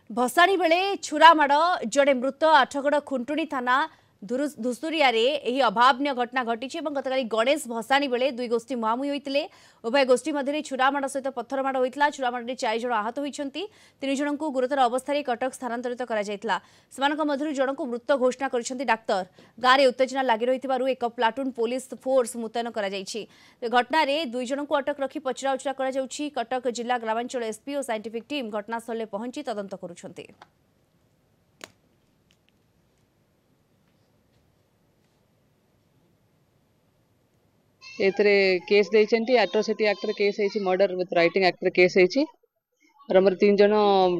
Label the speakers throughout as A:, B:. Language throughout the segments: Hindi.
A: भसाणी बेले छुरा माड़ जड़े मृत आठगड़ खुंटुणी थाना धुसुरिया यही अभावन घटना घटी गतकाली गणेश भसाणी बेले दुई गोष्ठी मुहांमुही होते उभय गोष्ठी मध्य छुरा माड़ सहित पत्थर माड़ होता छुरा माड़े 4 जण आहत होती 3 जन को गुरुतर अवस्था कटक स्थानांतरित कर जन को मृत घोषणा कर डाक्तर गाँव में उत्तेजना लगी रही एक प्लाटून पुलिस फोर्स मुतयन घटन 2 जन को अटक रखी पचराउचरा कर कटक जिला ग्रामांचल एसपी और साइंटिफिक टीम घटनास्थल पहुंची तदंत करुछंती।
B: एथरे केस देइछंती एट्रोसिटी एक्ट रे केस हेछि मर्डर विथ राइटिंग एक्ट रे केस हेछि और हमर 3 जन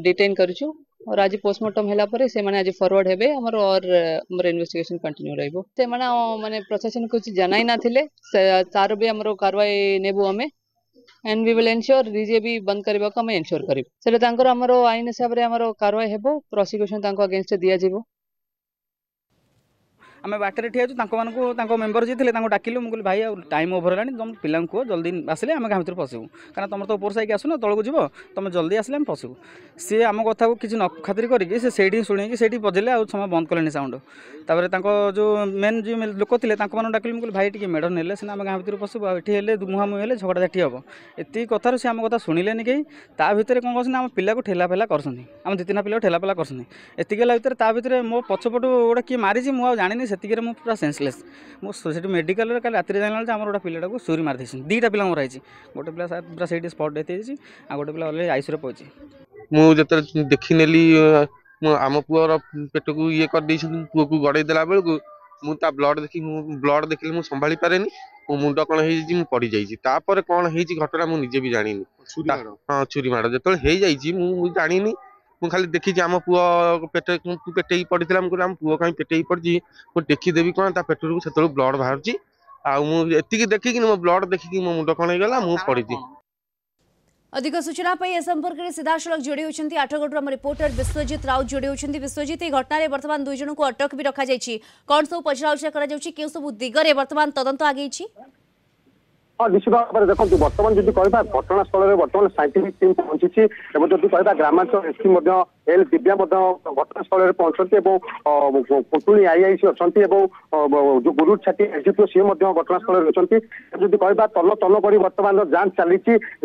B: डिटेन करछु और आज पोस्टमार्टम हैला परे से माने आज फॉरवर्ड हेबे हमर इन्वेस्टिगेशन कंटिन्यू रहइबो से माने माने प्रशासन कुछ जनाई ना थिले तार भी हमर कार्रवाई नेबो हमें and we will ensure DJ भी बंद करबा को हमें एंश्योर करिब सेले तांकर हमर आईन हिसाब रे हमर कार्रवाई हेबो प्रोसिक्यूशन तांको अगेंस्ट दिया जिवो।
C: आम बाटर ठिया मेम्बर जी थे डाकिलु मुझे भाई टाइम ओभर है तुम पिला कह जल्दी आसिले आम गाँव भर पशु कारण तुम तो ऊपर साइक आसुना तौक जीव तुम जल्दी आसिले आम पशु सी आम कथा को किसी न खातिर करके शुणी से बजेले आ समय बंद कले साउंड तापर जो मेन जो लोक थे डाकिल मुझे भाई टी मेड़ ने सीना आम गाँव भर पशु ये मुहांमुही हेले झगड़ा झाटी हम एति कथार सी आम कथा शुणिले कहीं ता भर कौन कर आम पिला को ठेला फेला कर आम 2-3 पिला ठेला फेला कर मो पछपटू गोटे किए मारी मुझे जानी से पूरा सेंसलेस मुझे मेडिकल कल रात जाना आम गोटे पिला को सुरी मारी 2टा पिला मराई गोटे पिला पूरा से स्पट डेथ होती आ गोटे पिला अलरेडी आईसीयू पहुंची
D: मुझे देखी नेली आम पुअर पेट को ये कर पुआ को गड़े देला बेलू मुझे ब्लड देखिले मुझे संभाली पारे मो मुंड कौन हो पड़ जापर कौन हो घटना मुझे भी जानी हाँ छुरी माड़ जो हो जानी मुझे खाली देखी आम पुआ पेटे पड़ा मुझे आम पुआ कहीं पेटे पड़ी मुझे देखीदेवी कौन पेटर से ब्लड बाहर आती देखिकी मो ब्लड देखिकी मो मुंड कौन होगा मुझे पड़ी।
A: अधिक सूचना ए संपर्क में सीधासलख जोड़ी होती आठगढ़ आम रिपोर्टर विश्वजित राउत जोड़ी होती। विश्वजित ये घटना बर्तमान 2 जन को अटक भी रखा कौन सब पचराउचरा कर सब दिगरे बर्तमान तदंत आगे
E: हाँ निश्चित भाव में देखो बर्तमान जब कह घटनास्थल में बर्तमान साइंटिफिक टीम पहुंची जब कह ग्रामांचल एसपी एल दिव्या घटनास्थल में पहुंचती पुटुणी आईआईसी अच्छा जो गुरु छाटी एसडीपीओ सी घटनास्थल में रही जब कह तल तल कर बर्तमान जांच चली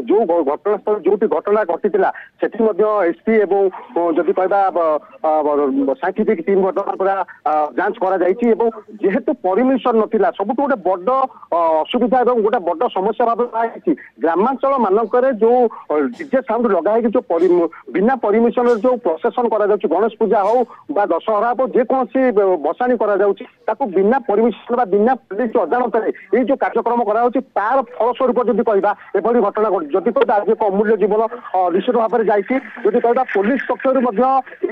E: जो घटनास्थल जो घटना घटी से एसपी जब कह साइंटिफिक टीम बर्तमान पूरा जांच करेतु परमिशन नाला सब गोटे बड़ असुविधा और गोटे बड़ समस्या भाव ग्रामांचल मानक जो डीजे साउंड लगाई जो बिना परमिशन जो प्रसेसन करा गणेश पूजा हो बा दशहरा हो जेकोसी भसाणी करा बिना परमिशन बिना पुलिस अजाणत ये जो कार्यक्रम करा तार फलस्वरूप जब कह एभली घटना जदि कह आज एक अमूल्य जीवन निश्चित भाव में जाती कह पुलिस पक्ष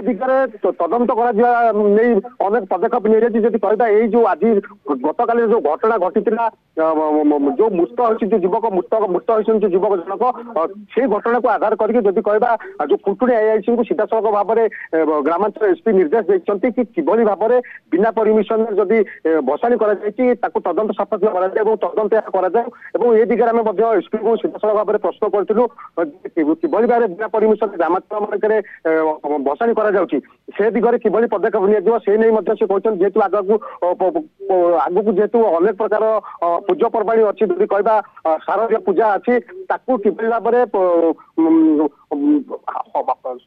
E: दिगरे तदंत अनेक पदक्षेप नहीं कह जो आज गत काली जो घटना घटी जो मुक्त जो युवक मुक्त होती युवक जनक से घटना को आधार करके जब कह जो खुंटुणी आईआईसी को सीधासलख भाव में ग्रामांचल एसपी निर्देश देते कि किभली भाव में बिना परमिशन जदि भसाणी तदंत सापेक्ष तदंत ये दिगरे आम एसपी को सीधासलख भाव में प्रश्न करूँ किभली भाव में बिना परमिशन ग्रामांचल मानक भसाणी से दिगरे किभली पदक्षेप नि नहीं से कहते जेहेतु आगू जेहेतु अनेक प्रकार पूजा पर्वाणी अच्छी जब कह शारदीय पूजा अच्छी किभली भाव में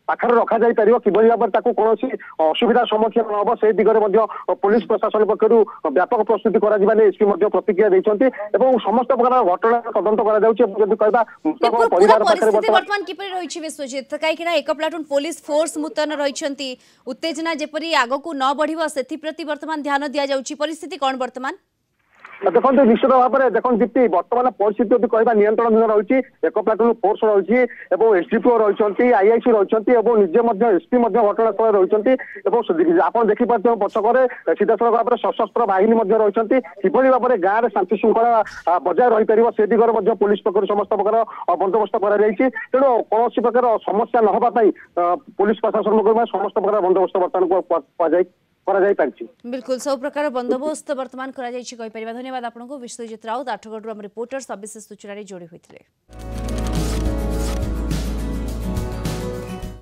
E: पाखर रखा जाई परियो किभली भाव में कौन असुविधा सम्मुखीन न हम से दिगरे पुलिस प्रशासन पक्षर व्यापक प्रस्तुति एसपी प्रतिक्रिया देते समस्त प्रकार घटना तदंत
A: कर विश्वजित कहीं एक प्लाटून पुलिस फोर्स मुतयन रही उत्तेजना जेपरी आगक न बढ़ से बर्तमान ध्यान दि जाऊँगी परिस्थिति कौन बर्तमान
E: देखो निश्चित भाव में देखो दीप्ति बर्तमान परिस्थिति जब कह नियंत्रण रही एक प्लाटून फोर्स रही एसडीपीओ रही आईआईसी रही निजे एसपी घटनास्थल रही आप देखिपे पछक सीधासलख भाव में सशस्त्र बाहिनी रही किभली भाव में गाँव में शांति श्रृंखला बजाय रही पार से दिगरे पुलिस पक्ष समस्त प्रकार बंदोबस्त तेणु कौन प्रकार समस्या न होगापाई पुलिस प्रशासन समस्त प्रकार बंदोबस्त बर्तमान
A: बिल्कुल सब प्रकार बंदोबस्त बर्तमान करा धन्यवाद आपको विश्वजित राउत आठगढ़ रिपोर्टर सविशेष सूचना जोड़ी होते।